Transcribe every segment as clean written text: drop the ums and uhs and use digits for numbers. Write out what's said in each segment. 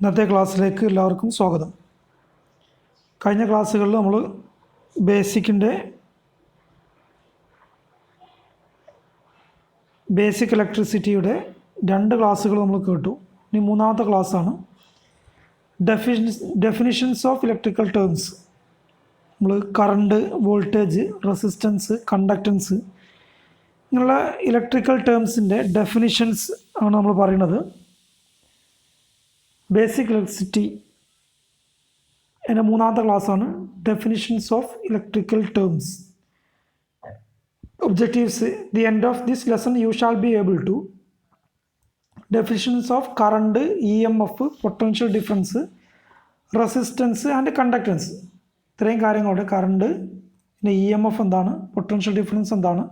ഇന്നത്തെ ക്ലാസ്സിലേക്ക് എല്ലാവർക്കും സ്വാഗതം. കഴിഞ്ഞ ക്ലാസ്സുകളിൽ നമ്മൾ ബേസിക് ഇലക്ട്രിസിറ്റിയുടെ 2 ക്ലാസ്സുകൾ നമ്മൾ കേട്ടു. ഇനി മൂന്നാമത്തെ ക്ലാസ്സാണ് ഡെഫിനിഷൻസ് ഓഫ് ഇലക്ട്രിക്കൽ ടേംസ്. നമ്മൾ കറണ്ട്, വോൾട്ടേജ്, റെസിസ്റ്റൻസ്, കണ്ടക്റ്റൻസ് ഇങ്ങനെയുള്ള ഇലക്ട്രിക്കൽ ടേംസിൻ്റെ ഡെഫിനിഷൻസ് ആണ് നമ്മൾ പറയുന്നത്. ബേസിക് ഇലക്ട്രിസിറ്റി എൻ്റെ മൂന്നാമത്തെ ക്ലാസ്സാണ് definitions of electrical terms. Objectives: the end of this lesson you shall be able to definitions of current, EMF, potential difference, resistance and conductance. ഇത്രയും കാര്യങ്ങളുണ്ട്. കറണ്ട്, പിന്നെ EMF എന്താണ്, പൊട്ടൻഷ്യൽ ഡിഫറൻസ് എന്താണ്,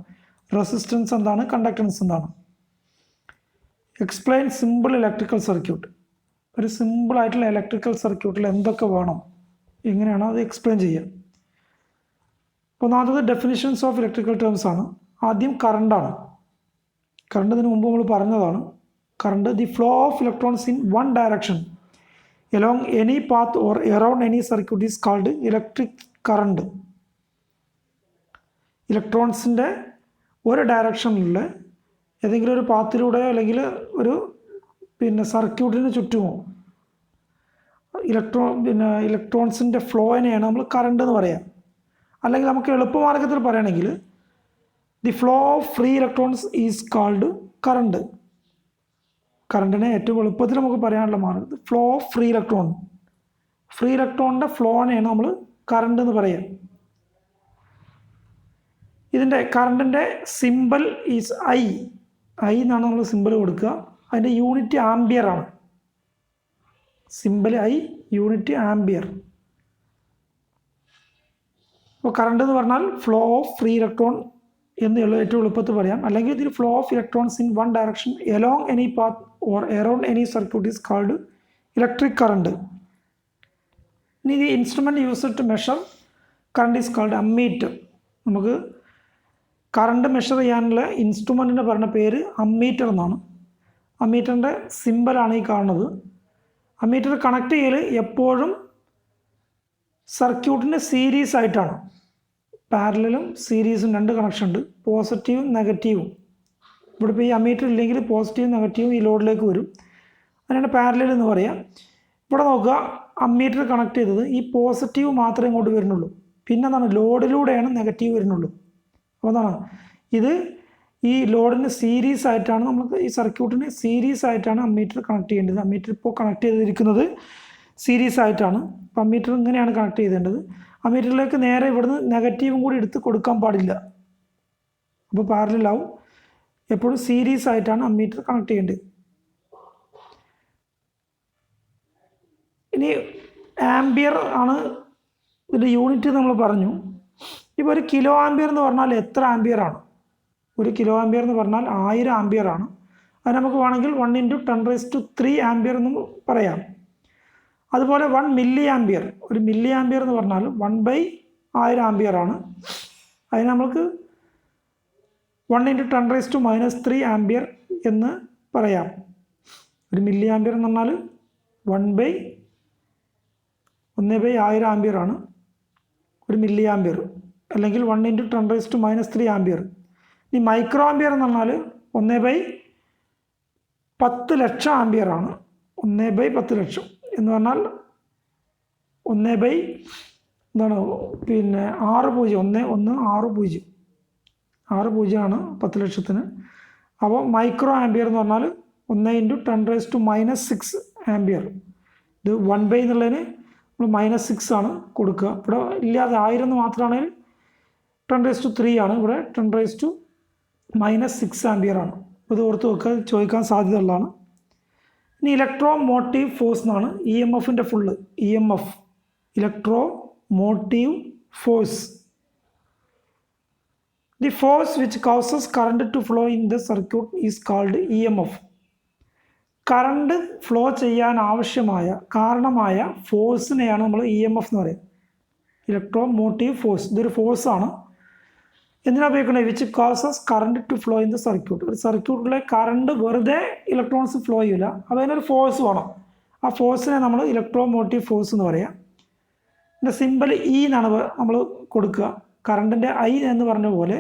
റെസിസ്റ്റൻസ് എന്താണ്, conductance എന്താണ്. Explain simple electrical circuit. ഒരു സിമ്പിളായിട്ടുള്ള electrical സർക്യൂട്ടിൽ എന്തൊക്കെ വേണം, എങ്ങനെയാണ് അത് എക്സ്പ്ലെയിൻ ചെയ്യുക. ഒന്നാമത്തത് ഡെഫിനിഷൻസ് ഓഫ് ഇലക്ട്രിക്കൽ ടേംസ് ആണ്. ആദ്യം കറണ്ടാണ്. കറണ്ട് ഇതിന് മുമ്പ് നമ്മൾ പറഞ്ഞതാണ്. Current, the flow of electrons in one direction along any path or around any circuit is called electric current. ഇലക്ട്രോൺസിൻ്റെ ഒരു ഡയറക്ഷനിലുള്ള ഏതെങ്കിലും ഒരു പാത്തിലൂടെയോ അല്ലെങ്കിൽ ഒരു സർക്യൂട്ടിന് ചുറ്റുമോ ഇലക്ട്രോൺസിൻ്റെ ഫ്ലോയിനെയാണ് നമ്മൾ കറണ്ട് എന്ന് പറയുക. അല്ലെങ്കിൽ നമുക്ക് എളുപ്പമാർഗത്തിൽ പറയുകയാണെങ്കിൽ the flow of free electrons is called current. കറണ്ടിനെ ഏറ്റവും എളുപ്പത്തിൽ നമുക്ക് പറയാനുള്ള മാർഗം flow of free electron. Free ഇലക്ട്രോണിൻ്റെ ഫ്ലോനെയാണ് നമ്മൾ കറണ്ട് എന്ന് പറയുക. ഇതിൻ്റെ കറണ്ടിൻ്റെ സിമ്പൽ ഈസ് ഐ എന്നാണ് നമ്മൾ സിമ്പൽ കൊടുക്കുക. അതിൻ്റെ യൂണിറ്റ് ആംബിയർ ആണ്. Symbol I, unit ampere. അപ്പോൾ കറണ്ട് എന്ന് പറഞ്ഞാൽ ഫ്ലോ ഓഫ് ഫ്രീ ഇലക്ട്രോൺ എന്ന് ഏറ്റവും എളുപ്പത്തിൽ പറയാം. അല്ലെങ്കിൽ ഇതിൽ flow of electrons in one direction along any path or around any circuit is called electric current. ഇനി the instrument used to measure current is called ammeter. നമുക്ക് കറണ്ട് മെഷർ ചെയ്യാനുള്ള ഇൻസ്ട്രുമെൻറ്റിന് പറഞ്ഞ പേര് അമ്മീറ്റർ എന്നാണ്. അമ്മീറ്ററിൻ്റെ സിമ്പലാണ് ഈ കാണുന്നത്. അമ്മീറ്റർ കണക്ട് ചെയ്യൽ എപ്പോഴും സർക്യൂട്ടിന് സീരീസ് ആയിട്ടാണ്. പാരലലും സീരീസും 2 കണക്ഷൻ ഉണ്ട്, പോസിറ്റീവും നെഗറ്റീവും. ഇവിടെ ഇപ്പോൾ ഈ അമ്മീറ്റർ ഇല്ലെങ്കിൽ പോസിറ്റീവും നെഗറ്റീവും ഈ ലോഡിലേക്ക് വരും. അതിനാണ് പാരലൽ എന്ന് പറയുക. ഇവിടെ നോക്കുക, അമ്മീറ്റർ കണക്ട് ചെയ്തത് ഈ പോസിറ്റീവ് മാത്രമേ ഇങ്ങോട്ട് വരുന്നുള്ളൂ. പിന്നെ എന്താണ്, ലോഡിലൂടെയാണ് നെഗറ്റീവ് വരുന്നുള്ളൂ. അപ്പോൾ എന്താണ്, ഇത് ഈ ലോഡിന് സീരീസ് ആയിട്ടാണ്, നമുക്ക് ഈ സർക്യൂട്ടിന് സീരീസ് ആയിട്ടാണ് അമ്മീറ്റർ കണക്ട് ചെയ്യേണ്ടത്. അമ്മീറ്റർ ഇപ്പോൾ കണക്ട് ചെയ്തിരിക്കുന്നത് സീരീസ് ആയിട്ടാണ്. അപ്പോൾ അമ്മീറ്റർ ഇങ്ങനെയാണ് കണക്ട് ചെയ്തേണ്ടത്. അമ്മീറ്ററിലേക്ക് നേരെ ഇവിടുന്ന് നെഗറ്റീവും കൂടി എടുത്ത് കൊടുക്കാൻ പാടില്ല. അപ്പോൾ പാരലലാവും. എപ്പോഴും സീരീസ് ആയിട്ടാണ് അമ്മീറ്റർ കണക്ട് ചെയ്യേണ്ടത്. ഇനി ആംബിയർ ആണ് ഇതിൻ്റെ യൂണിറ്റ് നമ്മൾ പറഞ്ഞു. ഇപ്പോൾ ഒരു കിലോ ആംബിയർ എന്ന് പറഞ്ഞാൽ എത്ര ആംബിയർ ആണ്? ഒരു കിലോ ആംബിയർ എന്ന് പറഞ്ഞാൽ 1000 ആംബിയർ ആണ്. അത് നമുക്ക് വേണമെങ്കിൽ 1 × 10⁻³ ആംബിയർ എന്നും പറയാം. അതുപോലെ 1 മില്ലി ആംബിയർ, ഒരു മില്ലി ആംബിയർ എന്ന് പറഞ്ഞാൽ 1/1000 ആംബിയർ ആണ്. അതിന് നമുക്ക് 1 × 10⁻³ ആംബിയർ എന്ന് പറയാം. ഒരു മില്ലി ആംബിയർ എന്ന് പറഞ്ഞാൽ 1/1000 ആംബിയർ ആണ് ഒരു മില്ലി ആംബിയർ, അല്ലെങ്കിൽ 1 × 10⁻³ ആംബിയർ. ഈ മൈക്രോ ആംബിയർ എന്ന് പറഞ്ഞാൽ 1/10,00,000 ആംബിയർ ആണ്. 1/10,00,000 എന്ന് പറഞ്ഞാൽ 1/6 ആണ് 10,00,000. അപ്പോൾ മൈക്രോ ആംബിയർ എന്ന് പറഞ്ഞാൽ 1 × 10⁻⁶ ആംബിയർ. ഇത് 1/, എന്നുള്ളതിന് നമ്മൾ -6 ആണ് കൊടുക്കുക. ഇവിടെ ഇല്ലാതെ 1000 എന്ന് മാത്രമാണെങ്കിൽ 10⁻³ ആണ്. ഇവിടെ 10⁻⁻6 ആംബിയർ ആണ്. ഇത് ഓർത്ത് വെക്കുക, ചോദിക്കാൻ സാധ്യതയുള്ളതാണ്. ഇനി ഇലക്ട്രോ മോട്ടീവ് ഫോഴ്സ് എന്നാണ് EMFൻ്റെ full. EMF, electro motive force. The force which causes current to flow in the circuit is called EMF. Current flow ചെയ്യാൻ കാരണമായ ഫോഴ്സിനെയാണ് നമ്മൾ EMF എന്ന് പറയുക. ഇലക്ട്രോ മോട്ടീവ് ഫോഴ്സ്, ഇതൊരു ഫോഴ്സാണ്. എന്തിനാ ഉപയോഗിക്കുന്നത്? Which causes current to flow in the circuit. ഒരു സർക്യൂട്ടിലെ കറണ്ട് വെറുതെ ഇലക്ട്രോൺസ് ഫ്ലോ ചെയ്യില്ല, അപ്പോൾ അതിനൊരു ഫോഴ്സ് വേണം. ആ ഫോഴ്സിനെ നമ്മൾ ഇലക്ട്രോമോട്ടീവ് ഫോഴ്സ് എന്ന് പറയാം. ഇതിൻ്റെ സിമ്പൽ ഇ എന്നാണ് നമ്മൾ കൊടുക്കുക. കറണ്ടിൻ്റെ ഐ എന്ന് പറഞ്ഞ പോലെ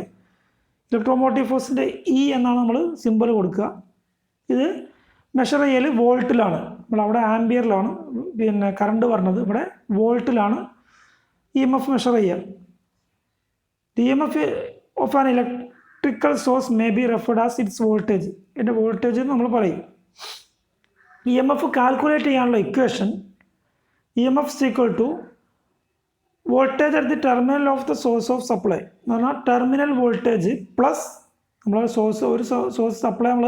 ഇലക്ട്രോമോട്ടീവ് ഫോഴ്സിൻ്റെ ഇ എന്നാണ് നമ്മൾ സിമ്പൽ കൊടുക്കുക. ഇത് മെഷർ ചെയ്യൽ വോൾട്ടിലാണ്. നമ്മൾ അവിടെ ആംബിയറിലാണ് പിന്നെ കറണ്ട് പറഞ്ഞത്, ഇവിടെ വോൾട്ടിലാണ് EMF മെഷർ ചെയ്യുക. The EMF of an electrical source may be referred as it's voltage. ഇതിൻ്റെ വോൾട്ടേജ് എന്ന് നമ്മൾ പറയും. EMF കാൽക്കുലേറ്റ് ചെയ്യാനുള്ള equation EMF is equal to voltage at the terminal of the source of supply എന്ന് പറഞ്ഞാൽ terminal voltage plus നമ്മൾ ഒരു source supply നമ്മൾ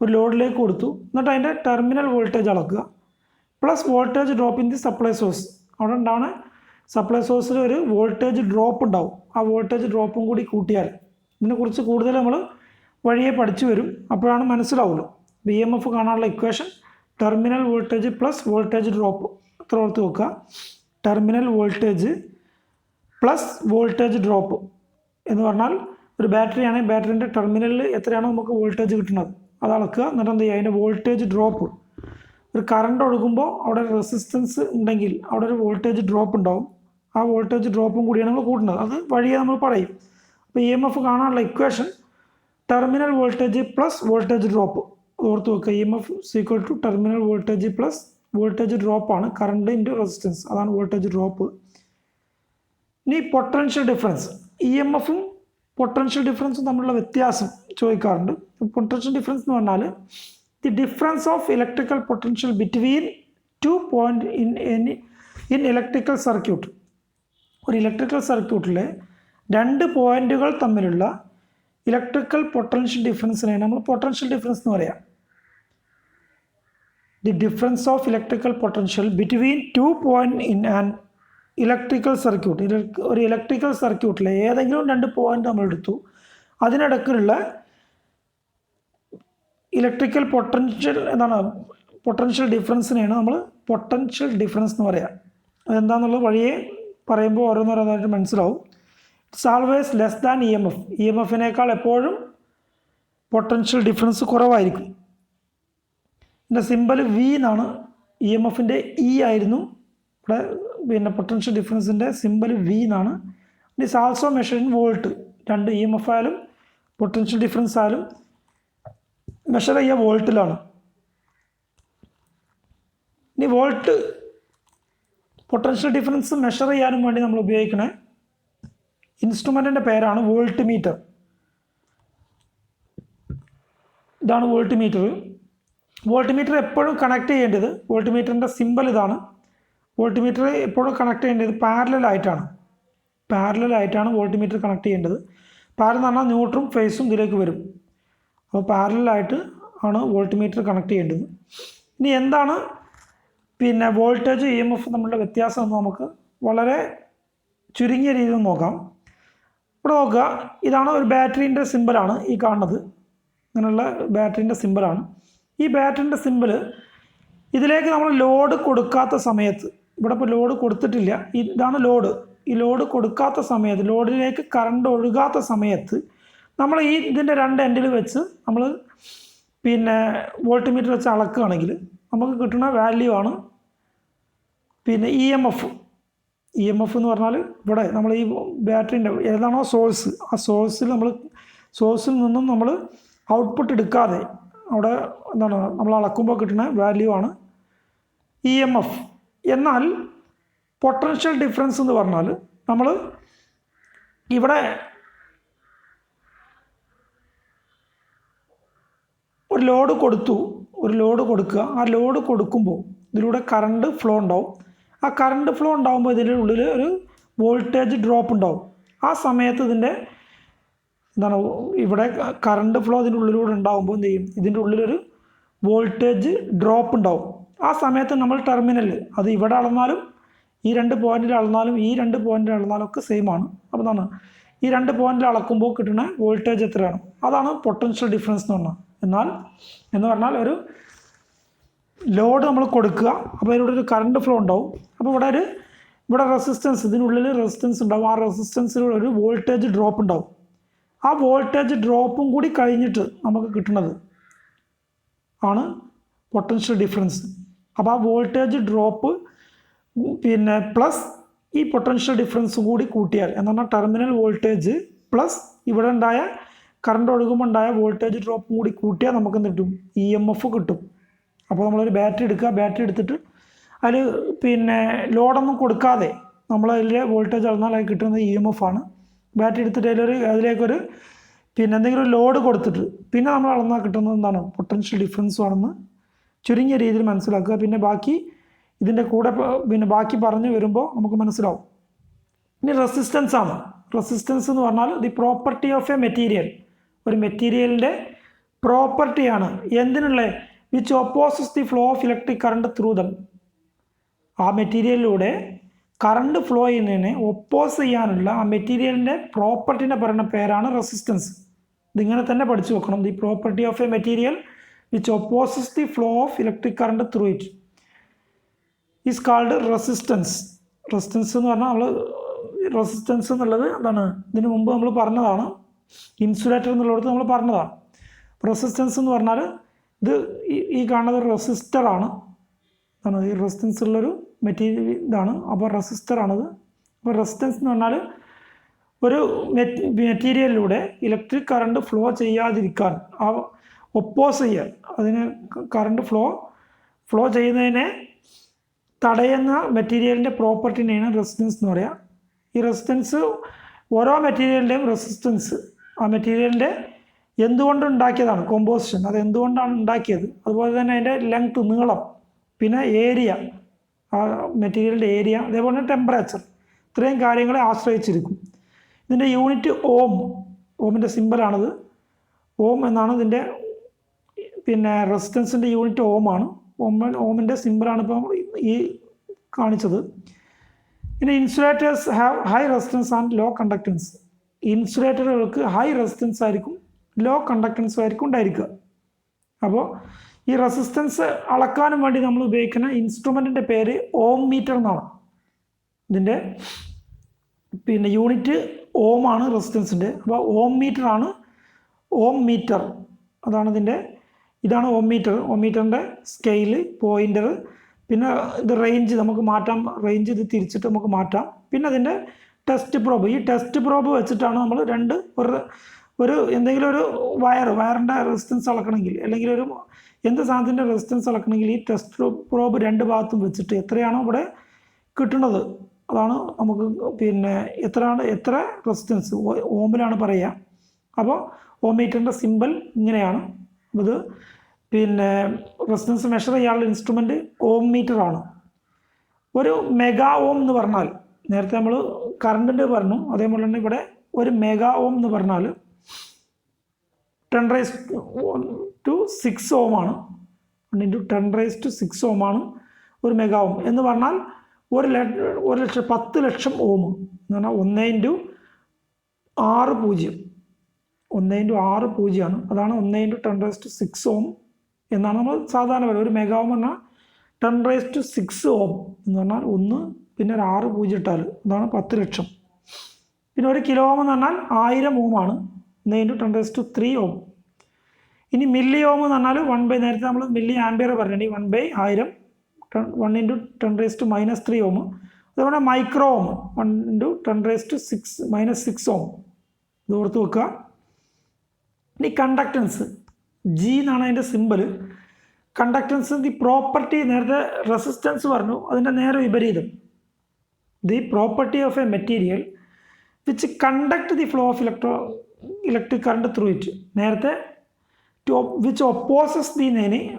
ഒരു ലോഡിലേക്ക് കൊടുത്തു, എന്നിട്ട് അതിൻ്റെ ടെർമിനൽ വോൾട്ടേജ് അളക്കുക, plus voltage drop in the supply source. അവിടെ ഉണ്ടാവുന്ന സപ്ലൈ സോഴ്സിൽ ഒരു വോൾട്ടേജ് ഡ്രോപ്പ് ഉണ്ടാവും. ആ വോൾട്ടേജ് ഡ്രോപ്പും കൂടി കൂട്ടിയാൽ ഇതിനെക്കുറിച്ച് കൂടുതൽ നമ്മൾ വഴിയെ പഠിച്ചു വരും, അപ്പോഴാണ് മനസ്സിലാവുള്ളൂ. EMF കാണാനുള്ള equation terminal voltage plus voltage drop. എത്ര ഓർത്ത് വെക്കുക, terminal voltage plus voltage drop എന്ന് പറഞ്ഞാൽ ഒരു ബാറ്ററി ആണെങ്കിൽ ബാറ്ററിൻ്റെ ടെർമിനലിൽ എത്രയാണോ നമുക്ക് വോൾട്ടേജ് കിട്ടുന്നത് അത് അളക്കുക. എന്നിട്ട് എന്ത് ചെയ്യുക, അതിൻ്റെ വോൾട്ടേജ് ഡ്രോപ്പ്. ഒരു കറണ്ട് ഒഴുകുമ്പോൾ അവിടെ റെസിസ്റ്റൻസ് ഉണ്ടെങ്കിൽ അവിടെ ഒരു വോൾട്ടേജ് ഡ്രോപ്പ് ഉണ്ടാവും. ആ വോൾട്ടേജ് ഡ്രോപ്പും കൂടിയാണ് നമ്മൾ കൂട്ടുന്നത്. അത് വഴിയെ നമ്മൾ പറയും. അപ്പോൾ EMF കാണാനുള്ള equation terminal voltage plus voltage drop. ഓർത്ത് വെക്കുക, EMF equal to terminal voltage plus voltage ഡ്രോപ്പാണ്. കറണ്ട് ഇൻറ്റു റെസിസ്റ്റൻസ്, അതാണ് വോൾട്ടേജ് ഡ്രോപ്പ്. ഇനി പൊട്ടൻഷ്യൽ ഡിഫറൻസ്. EMFും പൊട്ടൻഷ്യൽ ഡിഫറൻസും തമ്മിലുള്ള വ്യത്യാസം ചോദിക്കാറുണ്ട്. പൊട്ടൻഷ്യൽ ഡിഫറൻസ് എന്ന് പറഞ്ഞാൽ the difference of electrical potential between 2 point in electrical circuit. ഒരു ഇലക്ട്രിക്കൽ സർക്യൂട്ടിലെ 2 പോയിന്റുകൾ തമ്മിലുള്ള ഇലക്ട്രിക്കൽ പൊട്ടൻഷ്യൽ ഡിഫറൻസിനെ നമ്മൾ പൊട്ടൻഷ്യൽ ഡിഫറൻസ് എന്ന് പറയാം. The difference of electrical potential between 2 point in an electrical circuit. ഒരു ഇലക്ട്രിക്കൽ സർക്യൂട്ടിലെ ഏതെങ്കിലും 2 പോയിന്റ് നമ്മൾ എടുത്തു, അതിനിടയ്ക്കുള്ള ഇലക്ട്രിക്കൽ പൊട്ടൻഷ്യൽ എന്താണ്, പൊട്ടൻഷ്യൽ ഡിഫറൻസിനെയാണ് നമ്മൾ പൊട്ടൻഷ്യൽ ഡിഫറൻസ് എന്ന് പറയാം. അതെന്താണെന്നുള്ളത് വഴിയെ പറയുമ്പോൾ ഓരോന്നോരോന്നായിട്ട് മനസ്സിലാവും. It's always less than EMF. EMFിനേക്കാൾ എപ്പോഴും പൊട്ടൻഷ്യൽ ഡിഫറൻസ് കുറവായിരിക്കും. ഇതിൻ്റെ സിമ്പൽ V എന്നാണ്. EMFിൻ്റെ E ആയിരുന്നു ഇവിടെ, പിന്നെ പൊട്ടൻഷ്യൽ ഡിഫറൻസിൻ്റെ സിമ്പൽ V എന്നാണ്. It's also measure in volt. 2 EMF ആയാലും പൊട്ടൻഷ്യൽ ഡിഫറൻസ് ആയാലും മെഷർ ചെയ്യുക വോൾട്ടിലാണ്. ഇനി വോൾട്ട് പൊട്ടൻഷ്യൽ ഡിഫറൻസ് മെഷർ ചെയ്യാനും വേണ്ടി നമ്മൾ ഉപയോഗിക്കുന്ന ഇൻസ്ട്രുമെൻറ്റിൻ്റെ പേരാണ് വോൾട്ട് മീറ്റർ. ഇതാണ് വോൾട്ട് മീറ്റർ. വോൾട്ട് മീറ്റർ എപ്പോഴും കണക്ട് ചെയ്യേണ്ടത്, വോൾട്ട് മീറ്ററിൻ്റെ സിമ്പൽ ഇതാണ്. വോൾട്ട് മീറ്റർ എപ്പോഴും കണക്ട് ചെയ്യേണ്ടത് പാരലായിട്ടാണ് വോൾട്ട് മീറ്റർ കണക്ട് ചെയ്യേണ്ടത്. പാരൽ എന്ന് പറഞ്ഞാൽ ന്യൂട്രും ഫേസും ഇതിലേക്ക് വരും. അപ്പോൾ പാരലായിട്ട് ആണ് വോൾട്ട് മീറ്റർ കണക്ട് ചെയ്യേണ്ടത്. ഇനി എന്താണ് പിന്നെ വോൾട്ടേജ് EMF തമ്മിലുള്ള വ്യത്യാസം എന്ന് നമുക്ക് വളരെ ചുരുങ്ങിയ രീതിയിൽ നോക്കാം. ഇവിടെ നോക്കുക, ഇതാണ് ഒരു ബാറ്ററീൻ്റെ സിമ്പലാണ് ഈ കാണുന്നത്. ഇങ്ങനെയുള്ള ബാറ്ററീൻ്റെ സിമ്പലാണ്. ഈ ബാറ്ററീൻ്റെ സിമ്പൽ ഇതിലേക്ക് നമ്മൾ ലോഡ് കൊടുക്കാത്ത സമയത്ത്, ഇവിടെ ഇപ്പോൾ ലോഡ് കൊടുത്തിട്ടില്ല, ഇതാണ് ലോഡ്. ഈ ലോഡ് കൊടുക്കാത്ത സമയത്ത്, ലോഡിലേക്ക് കറണ്ട് ഒഴുകാത്ത സമയത്ത് നമ്മൾ ഇതിൻ്റെ 2 എൻഡിൽ വെച്ച് നമ്മൾ പിന്നെ വോൾട്ട് മീറ്റർ വെച്ച് അളക്കുകയാണെങ്കിൽ നമുക്ക് കിട്ടുന്ന വാല്യൂ ആണ് പിന്നെ EMF എന്ന് പറഞ്ഞാൽ ഇവിടെ നമ്മൾ ഈ ബാറ്ററിൻ്റെ ഏതാണോ സോഴ്സ്, ആ സോഴ്സിൽ നിന്നും നമ്മൾ ഔട്ട്പുട്ട് എടുക്കാതെ അവിടെ എന്താണ് നമ്മൾ അളക്കുമ്പോൾ കിട്ടുന്ന വാല്യൂ ആണ് EMF. എന്നാൽ പൊട്ടൻഷ്യൽ ഡിഫറൻസ് എന്ന് പറഞ്ഞാൽ നമ്മൾ ഇവിടെ ഒരു ലോഡ് കൊടുക്കുക. ആ ലോഡ് കൊടുക്കുമ്പോൾ ഇതിലൂടെ കറണ്ട് ഫ്ലോ ഉണ്ടാവും. ആ കറണ്ട് ഫ്ലോ ഉണ്ടാകുമ്പോൾ ഇതിൻ്റെ ഉള്ളിൽ ഒരു വോൾട്ടേജ് ഡ്രോപ്പ് ഉണ്ടാവും. ആ സമയത്ത് ഇതിൻ്റെ എന്താണ് ഇവിടെ കറണ്ട് ഫ്ലോ ഇതിൻ്റെ ഉള്ളിലൂടെ ഉണ്ടാകുമ്പോൾ എന്ത് ചെയ്യും, ഇതിൻ്റെ ഉള്ളിലൊരു വോൾട്ടേജ് ഡ്രോപ്പ് ഉണ്ടാവും. ആ സമയത്ത് നമ്മൾ ടെർമിനൽ അത് ഇവിടെ അളന്നാലും ഈ 2 പോയിന്റിൽ അളന്നാലും ഈ 2 പോയിന്റിൽ അളന്നാലും ഒക്കെ സെയിം ആണ്. അപ്പോൾ എന്താണ് ഈ 2 പോയിന്റിൽ അളക്കുമ്പോൾ കിട്ടുന്ന വോൾട്ടേജ് എത്രയാണ്, അതാണ് പൊട്ടൻഷ്യൽ ഡിഫറൻസ് എന്ന് പറഞ്ഞാൽ ഒരു ലോഡ് നമ്മൾ കൊടുക്കുക, അപ്പോൾ അതിലൂടെ ഒരു കറണ്ട് ഫ്ലോ ഉണ്ടാവും. അപ്പോൾ ഇവിടെ റെസിസ്റ്റൻസ്, ഇതിനുള്ളിൽ റെസിസ്റ്റൻസ് ഉണ്ടാവും. ആ റെസിസ്റ്റൻസിലൂടെ ഒരു വോൾട്ടേജ് ഡ്രോപ്പ് ഉണ്ടാവും. ആ വോൾട്ടേജ് ഡ്രോപ്പും കൂടി കഴിഞ്ഞിട്ട് നമുക്ക് കിട്ടുന്നത് ആണ് പൊട്ടൻഷ്യൽ ഡിഫറൻസ്. അപ്പോൾ ആ വോൾട്ടേജ് ഡ്രോപ്പ് പിന്നെ പ്ലസ് ഈ പൊട്ടൻഷ്യൽ ഡിഫറൻസും കൂടി കൂട്ടിയാൽ എന്ന് പറഞ്ഞാൽ ടെർമിനൽ വോൾട്ടേജ് പ്ലസ് ഇവിടെ ഉണ്ടായ കറണ്ട് ഒഴുകുമ്പോൾ ഉണ്ടായ വോൾട്ടേജ് ഡ്രോപ്പും കൂടി കൂട്ടിയാൽ നമുക്ക് എന്ത് കിട്ടും, EMF കിട്ടും. അപ്പോൾ നമ്മളൊരു ബാറ്ററി എടുക്കുക, ബാറ്ററി എടുത്തിട്ട് അതിൽ പിന്നെ ലോഡൊന്നും കൊടുക്കാതെ നമ്മളതിലെ വോൾട്ടേജ് അളന്നാൽ അത് കിട്ടുന്നത് EMF ആണ്. ബാറ്ററി എടുത്തിട്ട് അതിലേക്കൊരു പിന്നെ എന്തെങ്കിലും ഒരു ലോഡ് കൊടുത്തിട്ട് പിന്നെ നമ്മൾ അളന്നാൽ കിട്ടുന്നത് എന്താണ്, പൊട്ടൻഷ്യൽ ഡിഫറൻസും ആണെന്ന് ചുരുങ്ങിയ രീതിയിൽ മനസ്സിലാക്കുക. പിന്നെ ബാക്കി ഇതിൻ്റെ കൂടെ പിന്നെ ബാക്കി പറഞ്ഞു വരുമ്പോൾ നമുക്ക് മനസ്സിലാവും. ഇനി റെസിസ്റ്റൻസ് ആണ്. റെസിസ്റ്റൻസ് എന്ന് പറഞ്ഞാൽ the property of a material, ഒരു മെറ്റീരിയലിൻ്റെ പ്രോപ്പർട്ടിയാണ്. എന്തിനുള്ള, which opposes the flow of electric current through them. ആ മെറ്റീരിയലിലൂടെ കറണ്ട് ഫ്ലോ ചെയ്യുന്നതിനെ ഒപ്പോസ് ചെയ്യാനുള്ള ആ മെറ്റീരിയലിൻ്റെ പ്രോപ്പർട്ടിനെ പറയുന്ന പേരാണ് റെസിസ്റ്റൻസ്. ഇതിങ്ങനെ തന്നെ പഠിച്ചു വെക്കണം. The property of a material which opposes the flow of electric current through it is called resistance. Resistance എന്ന് പറഞ്ഞാൽ നമ്മൾ റെസിസ്റ്റൻസ് എന്നുള്ളത് എന്താണ്, ഇതിനു മുമ്പ് നമ്മൾ പറഞ്ഞതാണ്. ഇൻസുലേറ്റർ എന്നുള്ളിടത്ത് നമ്മൾ പറഞ്ഞതാണ്. റെസിസ്റ്റൻസ് എന്ന് പറഞ്ഞാൽ ഇത് ഈ കാണുന്നത് റെസിസ്റ്ററാണ്. ഈ റെസിസ്റ്റൻസ് ഉള്ളൊരു മെറ്റീരിയൽ ഇതാണ്. അപ്പോൾ റെസിസ്റ്ററാണത്. അപ്പോൾ റെസിസ്റ്റൻസ് എന്ന് പറഞ്ഞാൽ ഒരു മെറ്റീരിയലിലൂടെ ഇലക്ട്രിക് കറണ്ട് ഫ്ലോ ചെയ്യാതിരിക്കാൻ, ആ ഒപ്പോസ് ചെയ്യാൻ, അതിന് കറണ്ട് ഫ്ലോ ചെയ്യുന്നതിനെ തടയുന്ന മെറ്റീരിയലിൻ്റെ പ്രോപ്പർട്ടിനെയാണ് റെസിസ്റ്റൻസ് എന്ന് പറയുക. ഈ റെസിസ്റ്റൻസ് ഓരോ മെറ്റീരിയലിൻ്റെയും റെസിസ്റ്റൻസ് ആ മെറ്റീരിയലിൻ്റെ എന്തുകൊണ്ടുണ്ടാക്കിയതാണ്, കോമ്പോസിഷൻ, അത് എന്തുകൊണ്ടാണ് ഉണ്ടാക്കിയത്, അതുപോലെ തന്നെ അതിൻ്റെ ലെങ്ത്, നീളം, പിന്നെ ഏരിയ, ആ മെറ്റീരിയലിൻ്റെ ഏരിയ, അതേപോലെ തന്നെ ടെമ്പറേച്ചർ, ഇത്രയും കാര്യങ്ങളെ ആശ്രയിച്ചിരിക്കും. ഇതിൻ്റെ യൂണിറ്റ് ഓം, ഓമിൻ്റെ സിമ്പലാണിത്. ഓം എന്നാണ് ഇതിൻ്റെ പിന്നെ റെസിസ്റ്റൻസിൻ്റെ യൂണിറ്റ് ഓമാണ്. ഓമിൻ്റെ സിമ്പലാണ് ഇപ്പോൾ ഈ കാണിച്ചത്. ഇനി insulators have high resistance and low conductance. ഇൻസുലേറ്ററുകൾക്ക് ഹൈ റെസിസ്റ്റൻസ് ആയിരിക്കും, ലോ കണ്ടക്റ്റൻസും ആയിരിക്കും ഉണ്ടായിരിക്കുക. അപ്പോൾ ഈ റെസിസ്റ്റൻസ് അളക്കാനും വേണ്ടി നമ്മൾ ഉപയോഗിക്കുന്ന ഇൻസ്ട്രുമെൻറ്റിൻ്റെ പേര് ഓം മീറ്റർ എന്നാണ്. ഇതിൻ്റെ പിന്നെ യൂണിറ്റ് ഓമാണ് റെസിസ്റ്റൻസിൻ്റെ. അപ്പോൾ ഓം മീറ്ററാണ്, ഓം മീറ്റർ അതാണ് ഇതാണ് ഓം മീറ്റർ. ഓം മീറ്ററിൻ്റെ സ്കെയില്, പോയിൻ്റർ, പിന്നെ ഇത് റേഞ്ച് നമുക്ക് മാറ്റാം, റേഞ്ച് ഇത് തിരിച്ചിട്ട് നമുക്ക് മാറ്റാം. പിന്നെ അതിൻ്റെ ടെസ്റ്റ് പ്രോബ്, ഈ ടെസ്റ്റ് പ്രോബ് വെച്ചിട്ടാണ് നമ്മൾ ഒരു എന്തെങ്കിലും ഒരു വയറിൻ്റെ റെസിസ്റ്റൻസ് അളക്കണമെങ്കിൽ, അല്ലെങ്കിൽ ഒരു എന്ത് സാധനത്തിൻ്റെ റെസിസ്റ്റൻസ് അളക്കണമെങ്കിൽ ഈ ടെസ്റ്റ് പ്രോബ് രണ്ട് ഭാഗത്തും വെച്ചിട്ട് എത്രയാണോ ഇവിടെ കിട്ടുന്നത് അതാണ് നമുക്ക് പിന്നെ എത്ര റെസിസ്റ്റൻസ് ഓമിലാണ് പറയുക. അപ്പോൾ ഓം മീറ്ററിൻ്റെ സിമ്പൽ ഇങ്ങനെയാണ്. ഇത് പിന്നെ റെസിസ്റ്റൻസ് മെഷർ ചെയ്യാനുള്ള ഇൻസ്ട്രുമെൻറ്റ് ഓം മീറ്റർ ആണ്. ഒരു മെഗാ ഓം എന്ന് പറഞ്ഞാൽ, നേരത്തെ നമ്മൾ കറണ്ടിൻ്റെ പറഞ്ഞു, അതേപോലെ തന്നെ ഇവിടെ ഒരു മെഗാ ഓം എന്ന് പറഞ്ഞാൽ 10⁻⁶ ഓമാണ്. 1 × 10⁻⁶ ഓമാണ് ഒരു മെഗാ ഓം എന്ന് പറഞ്ഞാൽ 10 ലക്ഷം ഓം എന്ന് പറഞ്ഞാൽ 1 × 6 ആണ്. അതാണ് 1 × 10⁻⁶ ഓം എന്നാണ് നമ്മൾ സാധാരണ പറയുക. ഒരു മെഗാ ഓം പറഞ്ഞാൽ 10⁻⁶ ഓം എന്ന് പറഞ്ഞാൽ 1 പിന്നെ ഒരു 6 പൂജ്യം ഇട്ടാൽ അതാണ് 10 ലക്ഷം. പിന്നെ ഒരു കിലോ ഓം എന്ന് പറഞ്ഞാൽ 1000 ഓമാണ്, 1 × 10⁻³ ഓം. ഇനി മില്ലി ഓം എന്ന് പറഞ്ഞാൽ 1/, നേരത്തെ നമ്മൾ മില്ലി ആംപിയർ പറഞ്ഞിട്ടുണ്ടെങ്കിൽ 1/1000, 1 × 10⁻³ ഓം. അതുപോലെ മൈക്രോ ഓം 1 × 10⁻⁶ ഓം. ഇത് ഓർത്ത് വെക്കുക. ഇനി കണ്ടക്റ്റൻസ്, ജി എന്നാണ് അതിൻ്റെ സിമ്പൽ. കണ്ടക്റ്റൻസ് ദി പ്രോപ്പർട്ടി, നേരത്തെ റെസിസ്റ്റൻസ് പറഞ്ഞു, അതിൻ്റെ നേരെ വിപരീതം. The property of a material which conduct the flow of electric current through it. നേരത്തെ വിച്ച് ഒപ്പോസസ്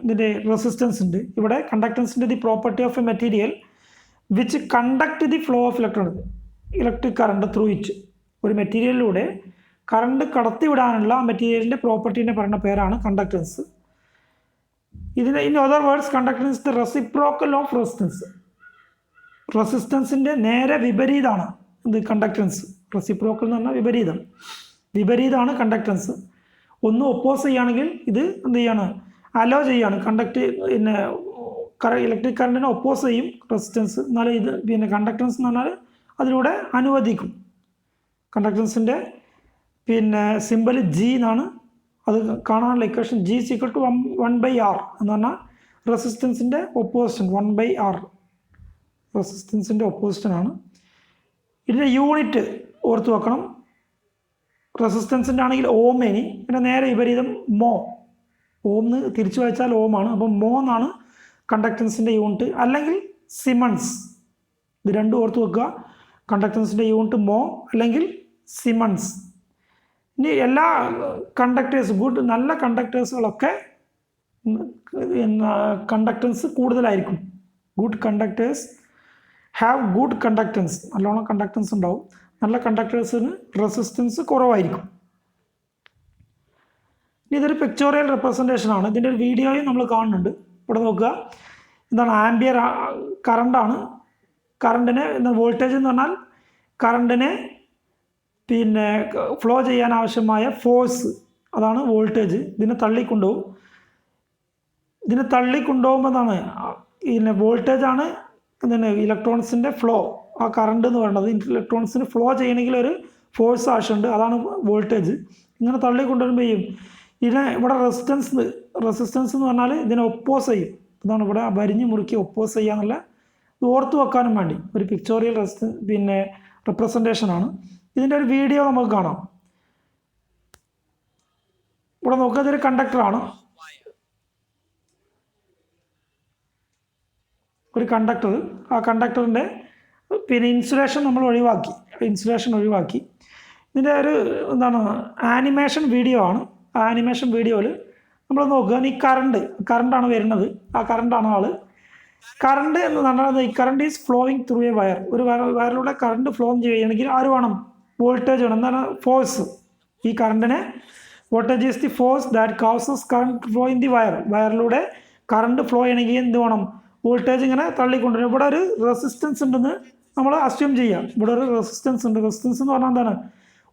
ഇതിൻ്റെ റെസിസ്റ്റൻസ് ഉണ്ട്. ഇവിടെ കണ്ടക്റ്റൻസിൻ്റെ the property of a material which conduct the flow of electric current through it. ഒരു മെറ്റീരിയലിലൂടെ current കടത്തിവിടാനുള്ള മെറ്റീരിയലിൻ്റെ പ്രോപ്പർട്ടീനെ പറയുന്ന പേരാണ് കണ്ടക്റ്റൻസ്. ഇതിന് in other words conductance the reciprocal of resistance. റെസിസ്റ്റൻസിൻ്റെ നേരെ വിപരീതമാണ് ഇത് കണ്ടക്റ്റൻസ്. റെസിപ്രോക്കൽ എന്ന് പറഞ്ഞാൽ വിപരീതമാണ് കണ്ടക്റ്റൻസ്. ഒന്ന് ഒപ്പോസ് ചെയ്യുകയാണെങ്കിൽ ഇത് എന്ത് ചെയ്യാണ്, അലോ ചെയ്യാണ്, പിന്നെ ഇലക്ട്രിക് കറണ്ടിനെ ഒപ്പോസ് ചെയ്യും റെസിസ്റ്റൻസ്. എന്നാലും ഇത് പിന്നെ കണ്ടക്റ്റൻസ് എന്ന് പറഞ്ഞാൽ അതിലൂടെ അനുവദിക്കും. കണ്ടക്റ്റൻസിൻ്റെ പിന്നെ സിമ്പൽ ജി എന്നാണ്. അത് കാണാനുള്ള ഇക്വേഷൻ G = 1/R എന്ന് പറഞ്ഞാൽ റെസിസ്റ്റൻസിൻ്റെ ഒപ്പോസിഷൻ 1/R റെസിസ്റ്റൻസിൻ്റെ ഒപ്പോസിഷനാണ്. ഇതിൻ്റെ യൂണിറ്റ് ഓർത്ത് വെക്കണം. റെസിസ്റ്റൻസിൻ്റെ ആണെങ്കിൽ ഓം, ഇനി പിന്നെ നേരെ വിപരീതം മോ. ഓംന്ന് തിരിച്ചു വായിച്ചാൽ ഓമാണ്. അപ്പം മോ എന്നാണ് കണ്ടക്ടൻസിൻ്റെ യൂണിറ്റ്, അല്ലെങ്കിൽ സിമൺസ്. ഇത് രണ്ടും ഓർത്ത് വെക്കുക. കണ്ടക്ടൻസിൻ്റെ യൂണിറ്റ് മോ അല്ലെങ്കിൽ സിമൺസ്. ഇനി എല്ലാ കണ്ടക്ടേഴ്സ്, നല്ല കണ്ടക്ടേഴ്സുകളൊക്കെ കണ്ടക്ടൻസ് കൂടുതലായിരിക്കും. Good conductors have good conductance, നല്ലോണം കണ്ടക്ടൻസ് ഉണ്ടാവും. നല്ല കണ്ടക്ടേഴ്സിന് റെസിസ്റ്റൻസ് കുറവായിരിക്കും. ഇനി ഇതൊരു പിക്ചോറിയൽ റെപ്രസെൻറ്റേഷൻ ആണ്. ഇതിൻ്റെ ഒരു വീഡിയോയും നമ്മൾ കാണുന്നുണ്ട്. ഇവിടെ നോക്കുക, എന്താണ് ആംബിയർ കറണ്ടാണ്. കറണ്ടിനെ വോൾട്ടേജ് എന്ന് പറഞ്ഞാൽ കറണ്ടിനെ പിന്നെ ഫ്ലോ ചെയ്യാൻ ആവശ്യമായ ഫോഴ്സ്, അതാണ് വോൾട്ടേജ്. ഇതിനെ തള്ളിക്കൊണ്ടുപോകും. ഇതിനെ തള്ളിക്കൊണ്ടുപോകുമ്പോൾ എന്താണ് പിന്നെ വോൾട്ടേജാണ് എന്താണ് ഇലക്ട്രോൺസിൻ്റെ ഫ്ലോ. ആ കറണ്ട് എന്ന് പറയുന്നത് ഇലക്ട്രോൺസിന് ഫ്ലോ ചെയ്യണമെങ്കിൽ ഒരു ഫോഴ്സ് ആവശ്യമുണ്ട്, അതാണ് വോൾട്ടേജ്. ഇങ്ങനെ തള്ളിക്കൊണ്ടുവരുമ്പോൾ ചെയ്യും ഇവിടെ റെസിസ്റ്റൻസ് എന്ന് പറഞ്ഞാൽ ഇതിനെ ഒപ്പോസ് ചെയ്യും. ഇതാണ് ഇവിടെ വരിഞ്ഞ് മുറുക്കി ഒപ്പോസ് ചെയ്യാന്നുള്ള ഓർത്ത് വെക്കാനും വേണ്ടി ഒരു പിക്ചോറിയൽ പിന്നെ റെപ്രസെൻറ്റേഷൻ ആണ്. ഇതിൻ്റെ ഒരു വീഡിയോ നമുക്ക് കാണാം. ഇവിടെ നോക്കുക, ഇതൊരു കണ്ടക്ടറാണ്. ഒരു കണ്ടക്ടർ, ആ കണ്ടക്ടറിൻ്റെ പിന്നെ ഇൻസുലേഷൻ നമ്മൾ ഒഴിവാക്കി. ഇതിൻ്റെ ഒരു എന്താണ് ആനിമേഷൻ വീഡിയോ ആണ്. ആ ആനിമേഷൻ വീഡിയോയിൽ നമ്മൾ നോക്കുക, ഈ കറണ്ടാണ് വരുന്നത്. ആ കറണ്ടാണ് ആള്. കറണ്ട് എന്ന് പറഞ്ഞാൽ ഈ current is flowing through A wire. ഒരു വയറിലൂടെ കറണ്ട് ഫ്ലോ ചെയ്യണമെങ്കിൽ ആര് വേണം? വോൾട്ടേജ് വേണം. എന്താണ് ഫോഴ്സ്? ഈ കറണ്ടിനെ voltage is the force that causes current flow in the wire. വയറിലൂടെ കറണ്ട് ഫ്ലോ ചെയ്യണമെങ്കിൽ എന്ത് വേണം? വോൾട്ടേജ് ഇങ്ങനെ തള്ളിക്കൊണ്ടുവരും. ഇവിടെ ഒരു റെസിസ്റ്റൻസ് ഉണ്ടെന്ന് നമ്മൾ അസ്യൂം ചെയ്യാം. ഇവിടെ ഒരു റെസിസ്റ്റൻസ് ഉണ്ട്. റെസിസ്റ്റൻസ് എന്ന് പറഞ്ഞാൽ എന്താണ്?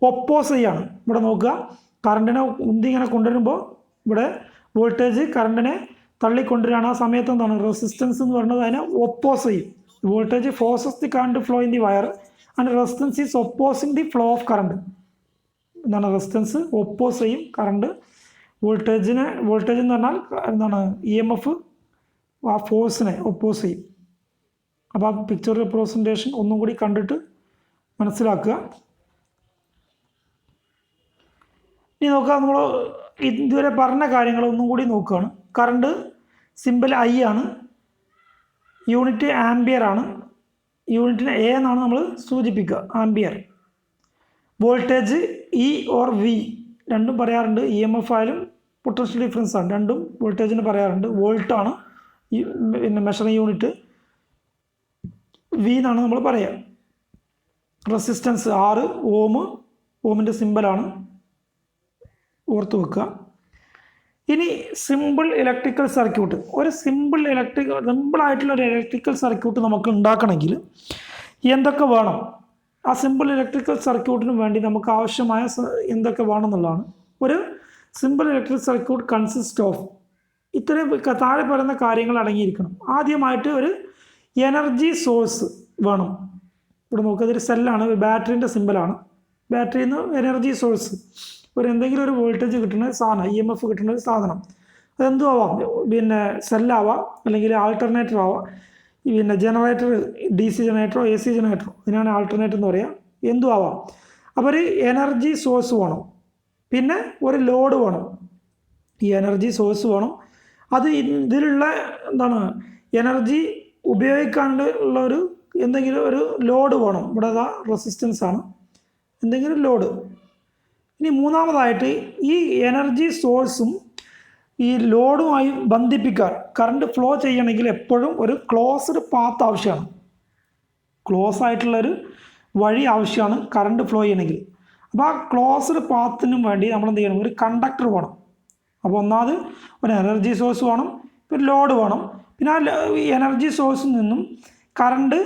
ഒപ്പോസ് ചെയ്യാണ്. ഇവിടെ നോക്കുക, കറണ്ടിനെ ഉന്തി ഇങ്ങനെ കൊണ്ടുവരുമ്പോൾ ഇവിടെ വോൾട്ടേജ് കറണ്ടിനെ തള്ളിക്കൊണ്ടുവരികയാണ്. ആ സമയത്ത് എന്താണ് റെസിസ്റ്റൻസ് എന്ന് പറയുന്നത് അതിനെ ഒപ്പോസ് ചെയ്യും. Voltage forces the current flow in the wire and resistance is opposing the flow of current. എന്താണ് റെസിസ്റ്റൻസ് ഒപ്പോസ് ചെയ്യും കറണ്ട്. വോൾട്ടേജ് എന്ന് പറഞ്ഞാൽ എന്താണ് EMF ആ ഫോഴ്സിനെ ഒപ്പോസ് ചെയ്യും. അപ്പോൾ ആ പിക്ചർ റെപ്രസെൻറ്റേഷൻ ഒന്നും കൂടി കണ്ടിട്ട് മനസ്സിലാക്കുക. ഇനി നോക്കുക, നമ്മൾ ഇതുവരെ പറഞ്ഞ കാര്യങ്ങൾ ഒന്നും കൂടി നോക്കുകയാണ്. കറണ്ട് സിമ്പിൾ I ആണ്. യൂണിറ്റ് ആംബിയർ ആണ്. യൂണിറ്റിന് A എന്നാണ് നമ്മൾ സൂചിപ്പിക്കുക, ampere. Voltage E or V രണ്ടും പറയാറുണ്ട്. EMF ആയാലും പൊട്ടൻഷ്യൽ ഡിഫറൻസ് ആണ്, രണ്ടും വോൾട്ടേജിന് പറയാറുണ്ട്. വോൾട്ടാണ് പിന്നെ മെഷറിംഗ് യൂണിറ്റ്. V എന്നാണ് നമ്മൾ പറയുക. റെസിസ്റ്റൻസ് R, ഓമിൻ്റെ സിമ്പിളാണ്, ഓർത്ത് വെക്കുക. ഇനി സിമ്പിൾ ഇലക്ട്രിക്കൽ സർക്യൂട്ട്. ഒരു സിമ്പിളായിട്ടുള്ള ഒരു ഇലക്ട്രിക്കൽ സർക്യൂട്ട് നമുക്ക് ഉണ്ടാക്കണമെങ്കിൽ എന്തൊക്കെ വേണം? ആ സിമ്പിൾ ഇലക്ട്രിക്കൽ സർക്യൂട്ടിന് വേണ്ടി നമുക്ക് ആവശ്യമായ എന്തൊക്കെ വേണമെന്നുള്ളതാണ്. ഒരു simple electric circuit consist of ഇത്രയും താഴെ പറയുന്ന കാര്യങ്ങൾ അടങ്ങിയിരിക്കണം. ആദ്യമായിട്ട് ഒരു എനർജി സോഴ്സ് വേണം. ഇവിടെ നോക്കുക, ഇതൊരു സെല്ലാണ്, ഒരു ബാറ്ററിൻ്റെ സിമ്പിളാണ്. ബാറ്ററിയിൽ നിന്ന് എനർജി സോഴ്സ്, എന്തെങ്കിലും ഒരു വോൾട്ടേജ് കിട്ടുന്ന സാധനം, EMF കിട്ടുന്ന ഒരു സാധനം. അതെന്തും ആവാം, പിന്നെ സെല്ലാവാം, അല്ലെങ്കിൽ ആൾട്ടർനേറ്റർ ആവാം, പിന്നെ ജനറേറ്റർ, DC ജനറേറ്ററോ AC ജനറേറ്ററോ, ഇതിനാണ് ആൾട്ടർനേറ്റർ എന്ന് പറയുക. എന്തും ആവാം. അപ്പോൾ ഒരു എനർജി സോഴ്സ് വേണം. പിന്നെ ഒരു ലോഡ് വേണം. ഈ എനർജി സോഴ്സ് വേണം. അത് ഇതിലുള്ള എന്താണ് എനർജി ഉപയോഗിക്കാനുള്ള എന്തെങ്കിലും ഒരു ലോഡ് വേണം. ഇവിടെ റെസിസ്റ്റൻസ് ആണ്, എന്തെങ്കിലും ലോഡ്. ഇനി മൂന്നാമതായിട്ട് ഈ എനർജി സോഴ്സും ഈ ലോഡുമായി ബന്ധിപ്പിക്കാൻ കറണ്ട് ഫ്ലോ ചെയ്യണമെങ്കിൽ എപ്പോഴും ഒരു ക്ലോസ്ഡ് പാത്ത് ആവശ്യമാണ്. ക്ലോസ് ആയിട്ടുള്ളൊരു വഴി ആവശ്യമാണ് കറണ്ട് ഫ്ലോ ചെയ്യണമെങ്കിൽ. അപ്പോൾ ആ ക്ലോസ്ഡ് പാത്തിനും വേണ്ടി നമ്മൾ എന്ത് ചെയ്യണം? ഒരു കണ്ടക്ടർ വേണം. അപ്പോൾ ഒന്നാമത് ഒരു എനർജി സോഴ്സ് വേണം, ഒരു ലോഡ് വേണം. പിന്നെ ആ എനർജി സോഴ്സിൽ നിന്നും കറണ്ട്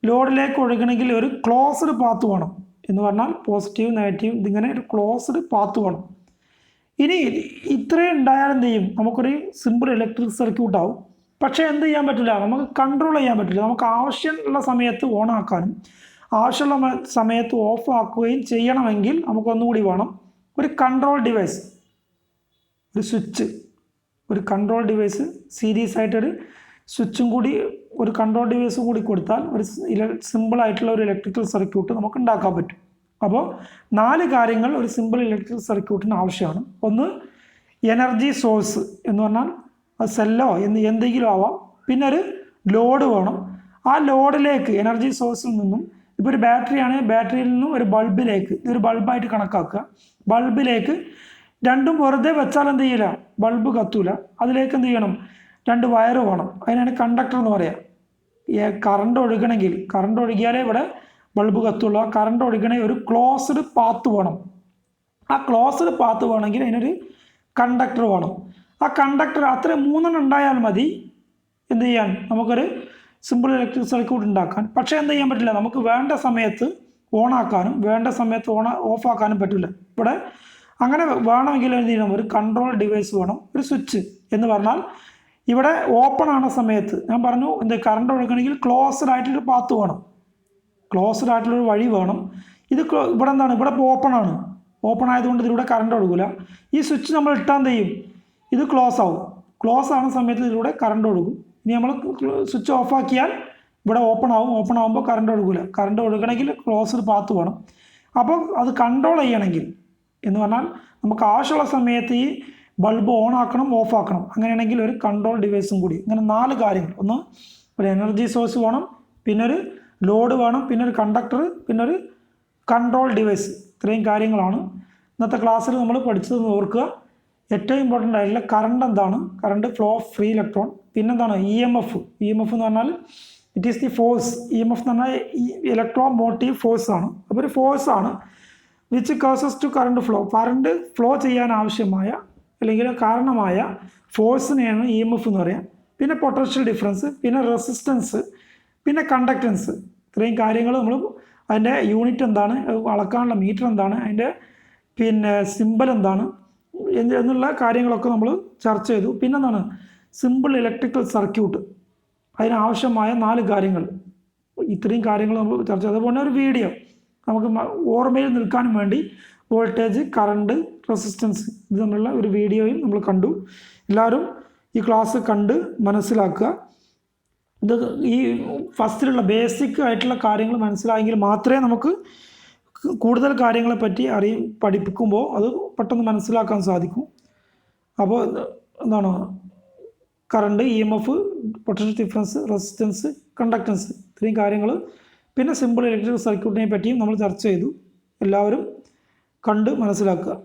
ലോഡിലേക്ക് ഒഴുകണമെങ്കിൽ ഒരു ക്ലോസ്ഡ് പാത്ത് വേണം. എന്ന് പറഞ്ഞാൽ പോസിറ്റീവ്, നെഗറ്റീവ്, ഇതിങ്ങനെ ഒരു ക്ലോസ്ഡ് പാത്ത് വേണം. ഇനി ഇത്രയും ഉണ്ടായാൽ എന്ത് ചെയ്യും? നമുക്കൊരു സിമ്പിൾ ഇലക്ട്രിക് സർക്യൂട്ട് ആവും. പക്ഷേ എന്ത് ചെയ്യാൻ പറ്റില്ല? നമുക്ക് കൺട്രോൾ ചെയ്യാൻ പറ്റില്ല. നമുക്ക് ആവശ്യമുള്ള സമയത്ത് ഓൺ ആക്കാനും ആവശ്യമുള്ള സമയത്ത് ഓഫ് ആക്കുകയും ചെയ്യണമെങ്കിൽ നമുക്കൊന്നുകൂടി വേണം ഒരു കൺട്രോൾ ഡിവൈസ്, ഒരു സ്വിച്ച്. ഒരു കൺട്രോൾ ഡിവൈസ് സീരീസ് ആയിട്ടൊരു സ്വിച്ചും കൂടി ഒരു കൺട്രോൾ ഡിവൈസും കൂടി കൊടുത്താൽ ഒരു സിമ്പിളായിട്ടുള്ള ഒരു ഇലക്ട്രിക്കൽ സർക്യൂട്ട് നമുക്ക് ഉണ്ടാക്കാൻ പറ്റും. അപ്പോൾ 4 കാര്യങ്ങൾ ഒരു സിമ്പിൾ ഇലക്ട്രിക്കൽ സർക്യൂട്ടിന് ആവശ്യമാണ്. ഒന്ന്, എനർജി സോഴ്സ് എന്ന് പറഞ്ഞാൽ അത് സെല്ലോ എന്തെങ്കിലും ആവാം. പിന്നെ ഒരു ലോഡ് വേണം. ആ ലോഡിലേക്ക് എനർജി സോഴ്സിൽ നിന്നും ഇപ്പോൾ ഒരു ബാറ്ററി ആണെങ്കിൽ ബാറ്ററിയിൽ നിന്നും ഒരു ബൾബിലേക്ക്, ഇതൊരു ബൾബായിട്ട് കണക്കാക്കുക, ബൾബിലേക്ക് രണ്ടും വെറുതെ വെച്ചാൽ എന്ത് ചെയ്യില്ല, ബൾബ് കത്തൂല. അതിലേക്ക് എന്ത് ചെയ്യണം, 2 വയറ് വേണം. അതിനാണ് കണ്ടക്ടർ എന്ന് പറയാം. കറണ്ട് ഒഴുകണമെങ്കിൽ, കറണ്ട് ഒഴുകിയാലേ ഇവിടെ ബൾബ് കത്തുള്ളൂ. ആ കറണ്ട് ഒഴുകണമെങ്കിൽ ഒരു ക്ലോസ്ഡ് പാത്ത് വേണം. ആ ക്ലോസ്ഡ് പാത്ത് വേണമെങ്കിൽ അതിനൊരു കണ്ടക്ടർ വേണം. ആ കണ്ടക്ടർ അത്ര 3 ഉണ്ടായാൽ മതി എന്ത് ചെയ്യാൻ, നമുക്കൊരു സിമ്പിൾ ഇലക്ട്രിക് സർക്യൂട്ട് ഉണ്ടാക്കാൻ. പക്ഷേ എന്ത് ചെയ്യാൻ പറ്റില്ല, നമുക്ക് വേണ്ട സമയത്ത് ഓണാക്കാനും വേണ്ട സമയത്ത് ഓഫാക്കാനും പറ്റില്ല. ഇവിടെ അങ്ങനെ വേണമെങ്കിൽ എന്ത് ചെയ്യണം, ഒരു കൺട്രോൾ ഡിവൈസ് വേണം, ഒരു സ്വിച്ച് എന്ന് പറഞ്ഞാൽ ഇവിടെ ഓപ്പൺ ആണ സമയത്ത് ഞാൻ പറഞ്ഞു കറണ്ട് ഒഴുകണമെങ്കിൽ ക്ലോസ്ഡ് ആയിട്ടൊരു പാത്ത് വേണം, ക്ലോസ്ഡ് ആയിട്ടുള്ളൊരു വഴി വേണം. ഇത് ഇവിടെ എന്താണ്, ഇവിടെ ഇപ്പോൾ ഓപ്പൺ ആയതുകൊണ്ട് ഇതിലൂടെ കറണ്ട് ഒഴുകില്ല. ഈ സ്വിച്ച് നമ്മൾ ഇട്ടാൽ എന്ത് ചെയ്യും, ഇത് ക്ലോസ് ആവും. ക്ലോസ് ആവുന്ന സമയത്ത് ഇതിലൂടെ കറണ്ട് ഒഴുകും. ഇനി നമ്മൾ സ്വിച്ച് ഓഫാക്കിയാൽ ഇവിടെ ഓപ്പൺ ആവുമ്പോൾ കറണ്ട് ഒഴുകില്ല. കറണ്ട് ഒഴുകണമെങ്കിൽ ക്ലോസ്ഡ് പാത്ത് വേണം. അപ്പോൾ അത് കൺട്രോൾ ചെയ്യണമെങ്കിൽ എന്ന് പറഞ്ഞാൽ നമുക്ക് ആവശ്യമുള്ള സമയത്ത് ഈ ബൾബ് ഓൺ ആക്കണം, ഓഫ് ആക്കണം. അങ്ങനെയാണെങ്കിൽ ഒരു കൺട്രോൾ ഡിവൈസും കൂടി. ഇങ്ങനെ 4 കാര്യങ്ങൾ. ഒന്ന്, ഒരു എനർജി സോഴ്സ് വേണം, പിന്നെ ഒരു ലോഡ് വേണം, പിന്നെ ഒരു കണ്ടക്ടർ, പിന്നെ ഒരു കൺട്രോൾ ഡിവൈസ്. ഇത്രയും കാര്യങ്ങളാണ് ഇന്നത്തെ ക്ലാസ്സിൽ നമ്മൾ പഠിച്ചതെന്ന് ഓർക്കുക. ഏറ്റവും ഇമ്പോർട്ടൻ്റ് ആയിട്ടുള്ള കറണ്ട് എന്താണ്, current flow of free electron. പിന്നെന്താണ് ഇ എം എഫ് എന്ന് പറഞ്ഞാൽ it is the force. E M F എന്ന് പറഞ്ഞാൽ ഇലക്ട്രോ മോട്ടീവ് ഫോഴ്സ് ആണ്. അപ്പോൾ ഒരു ഫോഴ്സ് ആണ് which causes to current flow ചെയ്യാൻ ആവശ്യമായ അല്ലെങ്കിൽ കാരണമായ ഫോഴ്സിനെയാണ് ഇ എം എഫ് എന്ന് പറയാം. പിന്നെ പൊട്ടൻഷ്യൽ ഡിഫറൻസ്, പിന്നെ റെസിസ്റ്റൻസ്, പിന്നെ കണ്ടക്റ്റൻസ്. ഇത്രയും കാര്യങ്ങൾ നമ്മൾ അതിൻ്റെ യൂണിറ്റ് എന്താണ്, അളക്കാനുള്ള മീറ്റർ എന്താണ്, അതിൻ്റെ പിന്നെ സിമ്പൽ എന്താണ് എന്നുള്ള കാര്യങ്ങളൊക്കെ നമ്മൾ ചർച്ച ചെയ്തു. പിന്നെന്താണ് സിമ്പിൾ ഇലക്ട്രിക്കൽ സർക്യൂട്ട്, അതിനാവശ്യമായ 4 കാര്യങ്ങൾ. ഇത്രയും കാര്യങ്ങൾ നമ്മൾ ചർച്ച ചെയ്തു. അതുപോലെ ഒരു വീഡിയോ നമുക്ക് ഓർമ്മയിൽ നിൽക്കാനും വേണ്ടി വോൾട്ടേജ്, കറണ്ട്, റെസിസ്റ്റൻസ് ഇത് തമ്മിലുള്ള ഒരു വീഡിയോയും നമ്മൾ കണ്ടു. എല്ലാവരും ഈ ക്ലാസ് കണ്ട് മനസ്സിലാക്കുക. ഇത് ഈ ഫസ്റ്റിലുള്ള ബേസിക് ആയിട്ടുള്ള കാര്യങ്ങൾ മനസ്സിലായെങ്കിൽ മാത്രമേ നമുക്ക് കൂടുതൽ കാര്യങ്ങളെ പറ്റി പഠിപ്പിക്കുമ്പോൾ അത് പെട്ടെന്ന് മനസ്സിലാക്കാൻ സാധിക്കും. അപ്പോൾ എന്താണ് current, E M F, potential difference, resistance, conductance, ഇത്രയും കാര്യങ്ങൾ. പിന്നെ സിമ്പിൾ ഇലക്ട്രിക്കൽ സർക്യൂട്ടിനെ പറ്റിയും നമ്മൾ ചർച്ച ചെയ്തു. എല്ലാവരും കണ്ട് മനസ്സിലാക്കുക.